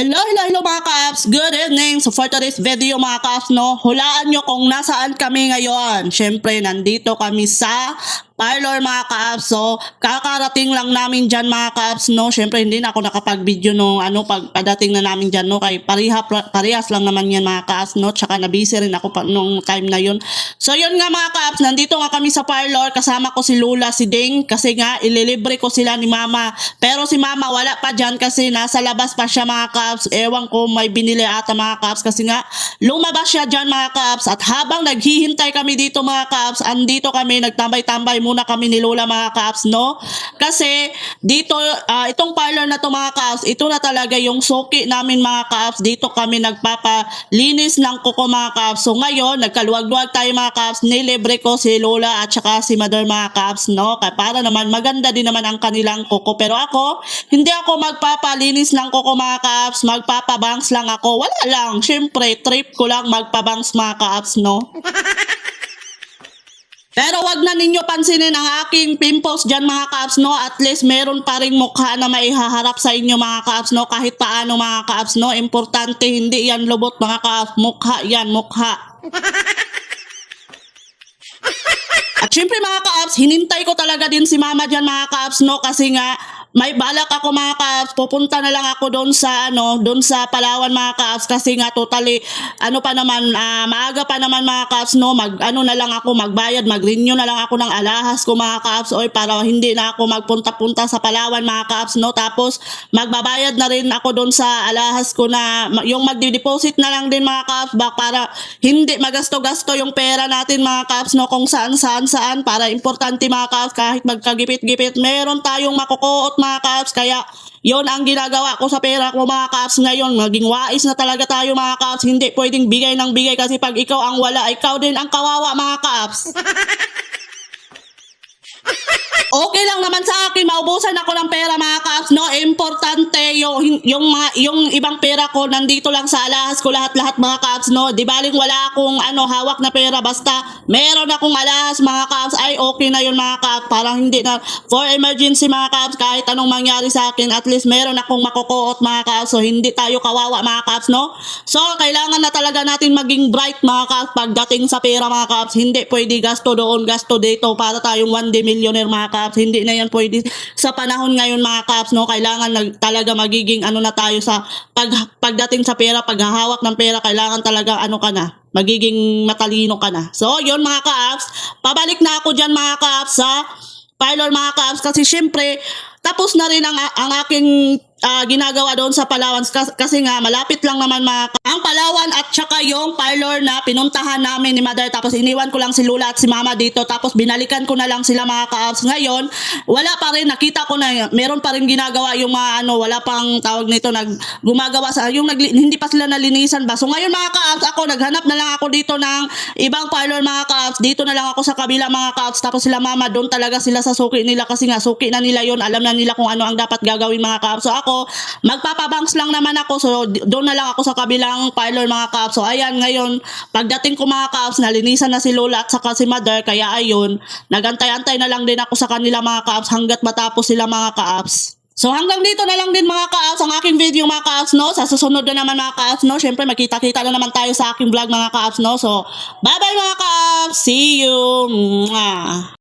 Hello mga ka-apps! Good evening! So for today's video mga ka-apps, no, hulaan nyo kung nasaan kami ngayon. Siyempre, nandito kami sa parlor mga ka-apps. So, kakarating lang namin dyan mga ka-apps, no. Siyempre, hindi na ako nakapag-video nung pagdating na namin dyan, no. Kay parehas lang naman yan mga ka-apps, no. Tsaka na-busy rin ako nung time na yun. So, yun nga mga ka-apps, nandito nga kami sa parlor. Kasama ko si Lula, si Ding, kasi nga ililibre ko sila ni Mama. Pero si Mama wala pa dyan kasi nasa labas pa siya mga ka-apps. Ewan ko, may binili ata mga ka-apps kasi nga lumabas siya dyan mga ka-apps. At habang naghihintay kami dito mga ka-apps, andito kami, nagtambay-tambay muna kami ni Lola mga ka-apps, no? Kasi dito, itong parlor na to mga ka-apps, ito na talaga yung suki namin mga ka-apps. Dito kami nagpapalinis ng kuko mga ka-apps. So ngayon, nagkaluwag-luwag tayo mga ka-apps, nilibre ko si Lola at saka si Mother mga ka-apps, no? Para naman maganda din naman ang kanilang kuko. Pero ako, hindi ako magpapalinis ng kuko mga ka-apps, magpapabangs lang ako. Wala lang, syempre, trip ko lang magpabangs mga ka-apps, no? Pero wag na ninyo pansinin ang aking pimples dyan mga ka-apps, no? At least meron pa ring mukha na maihaharap sa inyo mga ka-apps, no? Kahit paano mga ka-apps, no? Importante, hindi yan lubot mga ka-apps. Mukha yan, mukha. At syempre mga ka-apps, hinintay ko talaga din si Mama dyan mga ka-apps, no? Kasi nga, may balak ako mga ka-apps, pupunta na lang ako doon sa Palawan mga ka-apps kasi nga totally maaga pa naman mga ka-apps, no, na lang ako magbayad, mag-renew na lang ako ng alahas ko mga ka-apps para hindi na ako magpunta-punta sa Palawan mga ka-apps, no. Tapos magbabayad na rin ako doon sa alahas ko na yung magde-deposit na lang din mga ka-apps para hindi magasto-gasto yung pera natin mga ka-apps, no, kung saan para importante mga ka-apps, kahit magkagipit-gipit meron tayong makukuot mga ka-apps. Kaya yon ang ginagawa ko sa pera ko mga ka-apps ngayon. Maging wais na talaga tayo mga ka-apps. Hindi pwedeng bigay ng bigay kasi pag ikaw ang wala, ikaw din ang kawawa mga ka-apps. Okay lang naman sa akin, maubusan ako ng pera mga ka-apps, no? Importante yung ibang pera ko nandito lang sa alahas ko lahat mga ka-apps, no? Di baling wala akong hawak na pera, basta meron akong alahas mga ka-apps, ay okay na yun mga ka-apps. Parang hindi na for emergency mga ka-apps, kahit anong mangyari sa akin, at least meron akong makukuot mga ka-apps, so hindi tayo kawawa mga ka-apps, no? So kailangan na talaga natin maging bright mga ka-apps pagdating sa pera mga ka-apps. Hindi pwede gasto doon, gasto dito para tayong one day millionaire mga ka-apps. Hindi na yan pwede sa panahon ngayon mga ka-apps, no? Kailangan talaga magiging na tayo sa pagdating sa pera, paghahawak ng pera, kailangan talaga ka na, magiging matalino ka na. So yun mga ka-apps, pabalik na ako dyan mga ka-apps sa parlor mga ka-apps kasi syempre tapos na rin ang aking ginagawa doon sa Palawan kasi nga malapit lang naman ang Palawan at saka yung parlor na pinuntahan namin ni Mother. Tapos iniwan ko lang si Lula at si Mama dito, tapos binalikan ko na lang sila mga ka-apps. Ngayon wala pa rin, nakita ko na meron pa rin ginagawa yung mga wala pang tawag nito, gumagawa sa hindi pa sila nalinisan ba. So ngayon mga ka-apps, ako naghanap na lang ako dito ng ibang parlor mga ka-apps. Dito na lang ako sa kabila mga ka-apps, tapos sila Mama doon talaga sila sa suki nila kasi nga suki na nila yon, alam na nila kung ano ang dapat gagawin mga ka-apps. So ako magpapabanks lang naman ako, so doon na lang ako sa kabilang parlor mga ka-apps. So ayan, ngayon pagdating ko mga ka-apps, nalinisan na si Lola at saka si Mother, kaya ayun, nagantay-antay na lang din ako sa kanila mga ka-apps hanggat matapos sila mga ka-apps. So hanggang dito na lang din mga ka-apps ang aking video mga ka-apps, no? Sa susunod na naman mga ka-apps, no? Syempre magkita-kita na naman tayo sa aking vlog mga ka-apps, no? So bye bye mga ka-apps, see you. Mwah.